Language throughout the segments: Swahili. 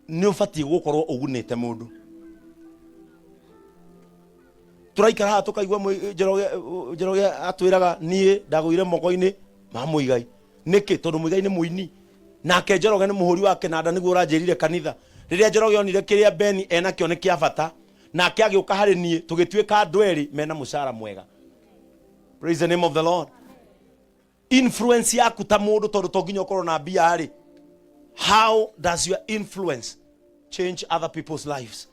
ni ufati gukorwo ugunite mundu. Turaikara ha tukaigwa Njoroge atwiraga nie ndaguire moko-ini ma muigai. Niki tondu muigai ni muini. Nake Njoroge ni muhuri wa kinanda niguo uranjirire kanitha. Riria Njoroge onire kiria Beni ena kio ni kia bata. Nake agiuka hari nie tugitwika andu eri mena mucara mwega. Praise the name of the Lord. Influence yaku ta mundu tondu to nginya ukorwo na bia ari. How does your influence change other people's lives?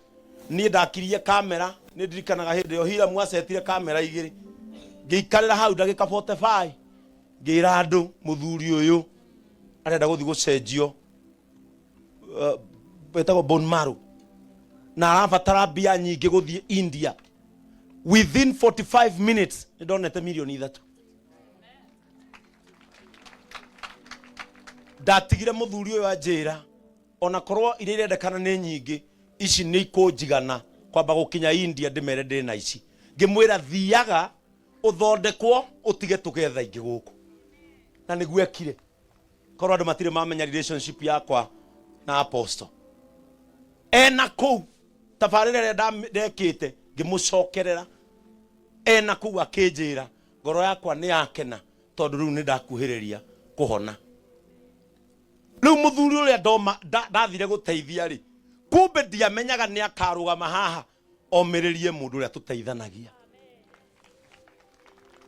Ni ndakirie kamera ni ndirikanaga hindi yo hira mwasetire kamera igiri ngiikarira hau ndagika 45 ngira andu muthuri uyu arenda guthi gucenjio betagwo bone marrow na arabatara bia nyingi guthi India. Within 45 minutes ni ndonete milioni 3. Ndatigire muthuri uyu anjira ona korwo iria irendekana ni nyingi ici ni ikunjigana kwamba gukinya India ndimere ndina ici ngimwira thiaga uthondekwo utige tugetha ingi guku na niguo ekire korwo andu matire mamenya relationship yakwa na apostle ena ku tabarire ria ndekite ngimucokerera ena ku akinjira ngoro yakwa ni yakena tondu riu ni ndakuhiriria kuhona. Riu muthuri uria ndoma ndathire guteithia ri kumbe ndiamenyaga ni akarugama haha omiririe mundu uria tuteithanagia.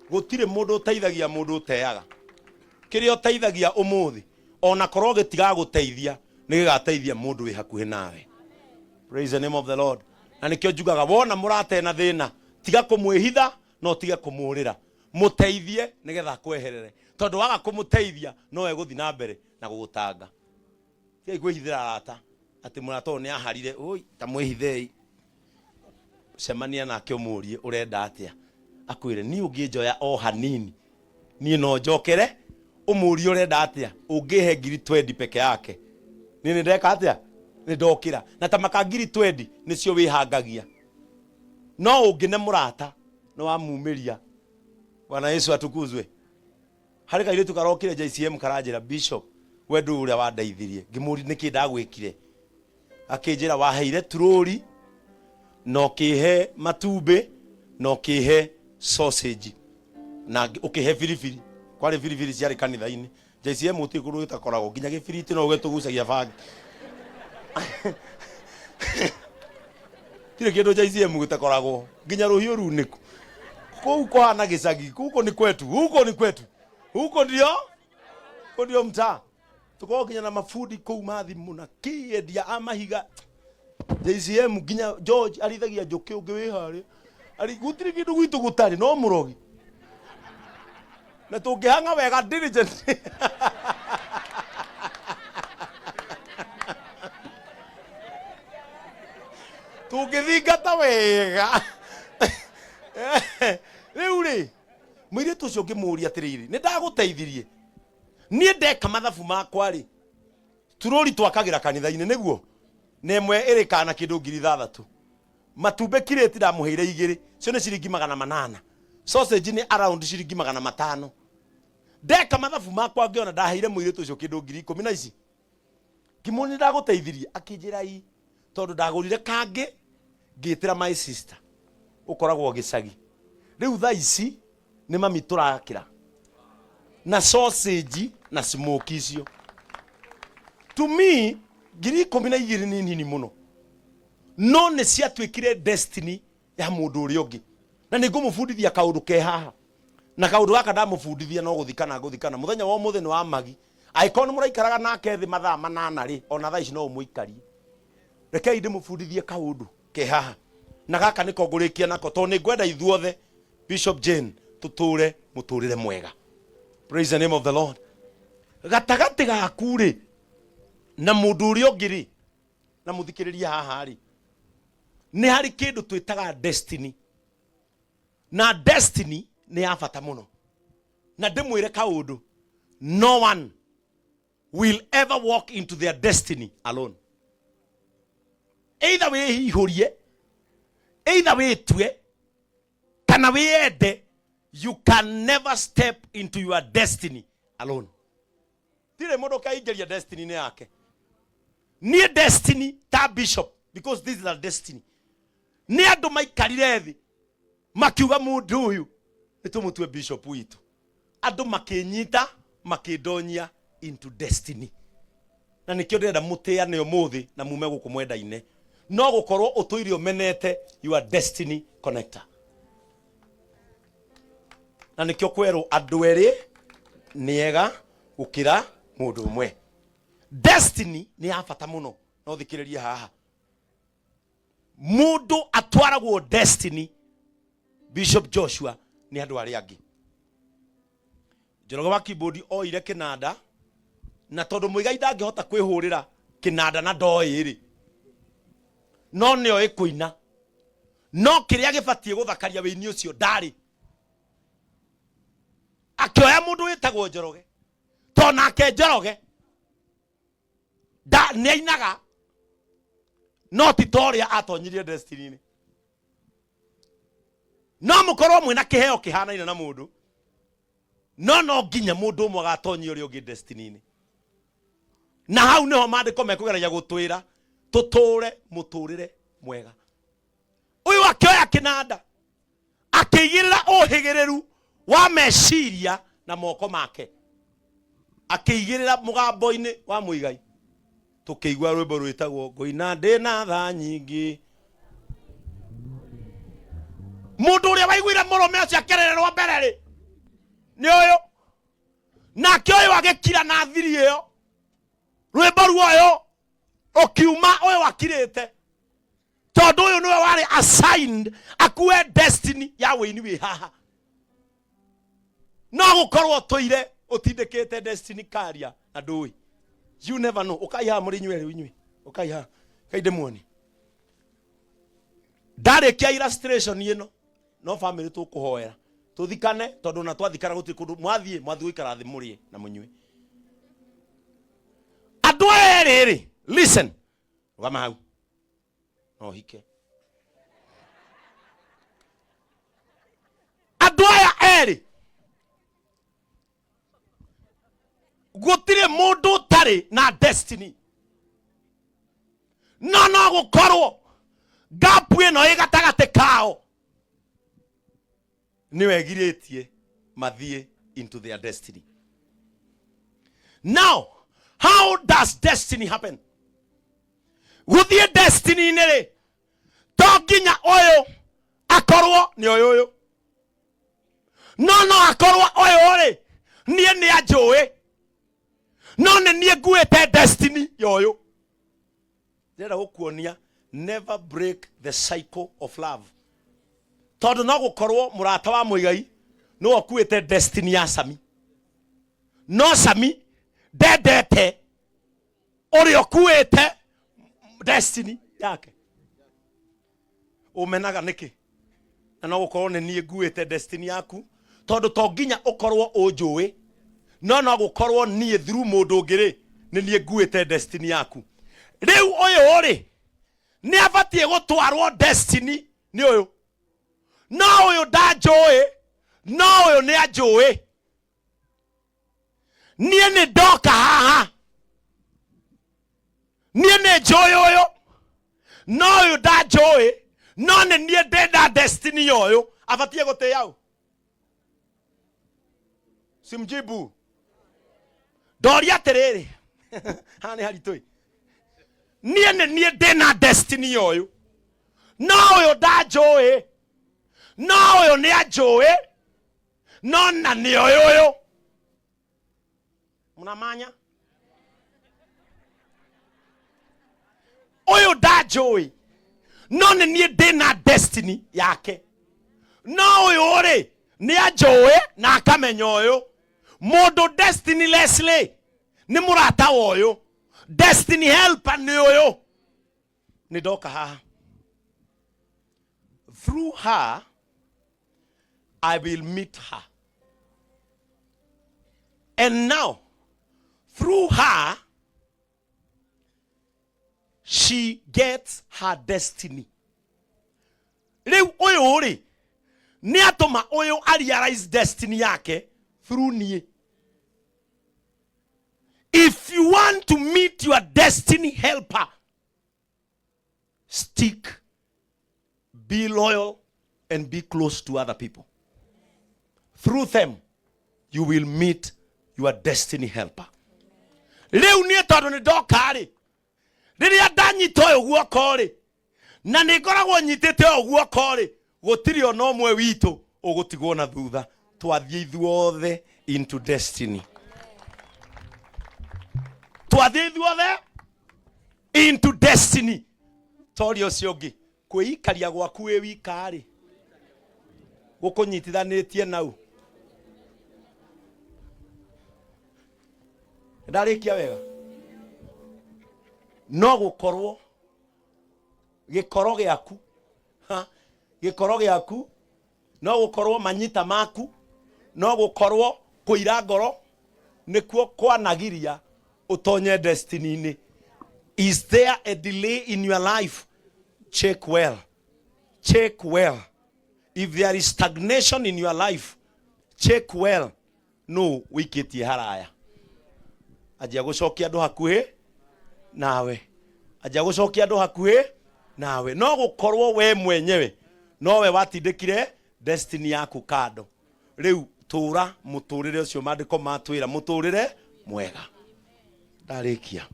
Gutire mundu uteithagia mundu uteaga. Kiria uteithagia umuthi ona korwo gitiga guteithia ni gigateithia mundu wi hakuhi nawe. Praise the name of the Lord. Na nikio njugaga wona murate na thina tiga kumwihitha no tiga kumurira muteithie nigetha kweherere tondu waga kumuteithia no eguthi na mbere na gugutanga. Tiga kwihithira rata ati murato ni aharire oi ta mwihithei semania nake umurie urenda atia akwire ni unginjoya o hanini ni no njokere umurie urenda atia ungihe ngiri 20 peke yake ni ndeka atia ni ndokira na ta makangiri 20 nicio wihangagia no ungine murata no amumiria. Bwana Yesu atukuzwe. Hari kaire tukarokire JCM karanjira bishop wendu uria wandeithirie ngimuri niki ndagwikire akinjira waheire turori no kihe matumbe no kihe sausage na ukihe firifiri kwari firifiri ciari kanitha-ini JCM utikuru itakoragwo nginya gifiriti no getugucagia bangi tire kindu JCM gitakoragwo nginya ruhiu runiku kou kwana gicagi kuko ni kwetu huko ndio mtaa tuko kinya na mafudi kou mathi muna kiendia amahiga JCM ginya George arithagia njuki ungi wi hari ari gutiri kindu gwitu gutari no murogi na tungihanga wega diligent tungithingata wega riu ri mwire tucio ngimuria atiriri ni ndaguteithirie nie ndeka mathabu makwa ri turori twakagira kanitha-ini niguo nemwe iri kana kindu 6,000 matumbe kireti ndamuheire 2 cio ni ciringi 800 sausage ni around ciringi 500 ndeka mathabu makwa ngiona ndaheire mwire tucio kindu 10,000 ici kimuni ndaguteithirie akinjira ii tondu ndagurire kangi ngitira my sister ukoragwo gicagi riu tha ici ni mami turakira na sausage na smoke icio to me 12,000 ni nini muno no ne ciatwikire destiny ya mundu uri ungi na ningumufundithia kaundu ke haha na kaundu gaka ndamufundithia no guthikana muthenya wa muthenya wa magi aikoni muraikaraga nake thi mathaa 8 ri ona tha ici no umuikarie rekei ndimufundithie kaundu ke haha na gaka niko ngurikia nako to ni ngwenda ithuothe Bishop Jane tuture muturire mwega. Praise the name of the Lord. Gatagati gaku ri na mundu uri ungi ri na muthikiriria haha ri ni hari kindu twitaga destiny na destiny ni ya bata muno na ndimwire kaundu no one will ever walk into their destiny alone. Either wihihurie either witwe kana wiende you can never step into your destiny alone. Tire mundu kaingeria destiny ni yake near destiny ta bishop, because this is a destiny. Near do my karire makiuga mundu uyu nitumutwe bishop witu. Ado makenyita makedonia into destiny. Na nikio ndenda muteane umuthi na mume guku mwendaine. No gukorwo utuirio menete your destiny connector. Na nikio kwero andu eri niega gukira mundu umwe. Destiny ni ya bata muno. No thikiriria haha. Mundu atwaragwo destiny. Bishop Joshua ni andu ari angi. Njoroge wa keyboard oire kinanda na tondu muigai ndangihota kwihurira kinanda na ndoiri. No nio ikuina. No kiria gibatie guthakaria wini ucio ndari. Akioya mundu witagwo Njoroge. To nake Njoroge da neinaga no titoria atonyirie destiny ni. No mukorwo mwina kiheo kihanaine na mundu. No nginya mundu umwe gatonyia uri ungi destiny ni. Na hau niho mandiko mekugeragia gutwira tuture muturire mwega. Uyu akioya kinanda akigirira uhigiriru wa meciria na moko make. Akigirira mugambo-ini wa muigai. Tukiigua rwimbo rwitagwo ngoina ndina tha nyingi. Mundu uria waiguira murume ucio akerererwa mbere ri ni uyu. Nake uyu agikira na thiri iyo. Rwimbo ruoyo ukiuma uyu akirite. Tondu uyu niwe wari assigned akue destiny ya wini wi haha. No gukorwo toire utindikite destiny karia na ndui. You never know. Ukaiha muri nywere winywe. Ukaiha. Kaide muoni. Dare kia illustration ino. No family tu kuhoera. Tuthikane tondu na twathikana guti kundu mwathie gwikara thi murie na munywe. Andu eri listen. Ugama hau. No hike. Andu eri gutire mundu tari na destiny. No gukorwo gapu ino igatagate kao niwe giritie mathie into their destiny. Now, how does destiny happen? Guthie destiny nere toginya oyo akorwo ni oyo. No akorwo oyo ore nie ni ajoe. No nie guete destiny yoyo. Ndera gukuonia never break the cycle of love. Tondu no gukorwo murata wa muigai no akuete destiny ya Sami. No Sami dedete ori okuete destiny yake. Umenaga niki? Na no gukorwo nie guete destiny yaku tondu toginya ukorwo ujoe. No gukorwo nie through mundu ngiri ni nie guete destiny yaku. Riu uyu ori ni abatie gutwarwo destiny ni uyu. No uyu ndajoe. No uyu ni ajoe. Nie ni doka haha. Nie ni joe uyu. No uyu ndajoe. No ni nie ndenda destiny uyu. Abatie gutia yau. Simjibu. Doria terere. Hani haritoi. Nie ndena destiny uyu. No uyu ndajoe. No uyu ni ajoe. No na ni uyu. Munamanya? Uyu ndajoe. No ni ndena destiny yake. No uyu ori ni ajoe na akamenya uyu. Modo destiny Leslie ni murata uyu. Destiny helper ni uyu. Ni doka haha. Through her I will meet her. And now through her she gets her destiny. Leo uyu uri ni atoma uyu realize destiny yake through nie. If you want to meet your destiny helper, stick, be loyal, and be close to other people. Through them, you will meet your destiny helper. Leo ni todo ni dokari. Riria danyita oyo guokori. Na nigoragwo nyitete oyo guokori. Gutiri ona omwe witu ugutigwo na thutha. Twathie ithuothe into destiny. Twathie ithuothe into destiny. Tori ucio ungi kwikaria gwaku wi wikari. Gukunyitithanitie nau. Ndarikia wega. No gukorwo gikoro giaku, gikoro giaku, no gukorwo manyita maku, no gukorwo kuira ngoro nikuo kwanagiria utonye destiny ni. Is there a delay in your life? Check well. Check well. If there is stagnation in your life, check well. No, wikitie haraya. Ajia gucokia andu hakuhi nawe. Ajia gucokia andu hakuhi nawe. No gukorwo we mwenyewe nowe watindikire destiny yaku kando. Riu tura muturire ucio mandiko matwira muturire mwega. Ndarikia.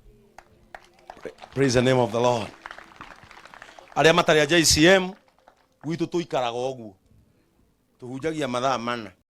Praise the name of the Lord. Aria matari ya JCM gwitu tuikaraga oguo. Tuhunjagia mathaa mana.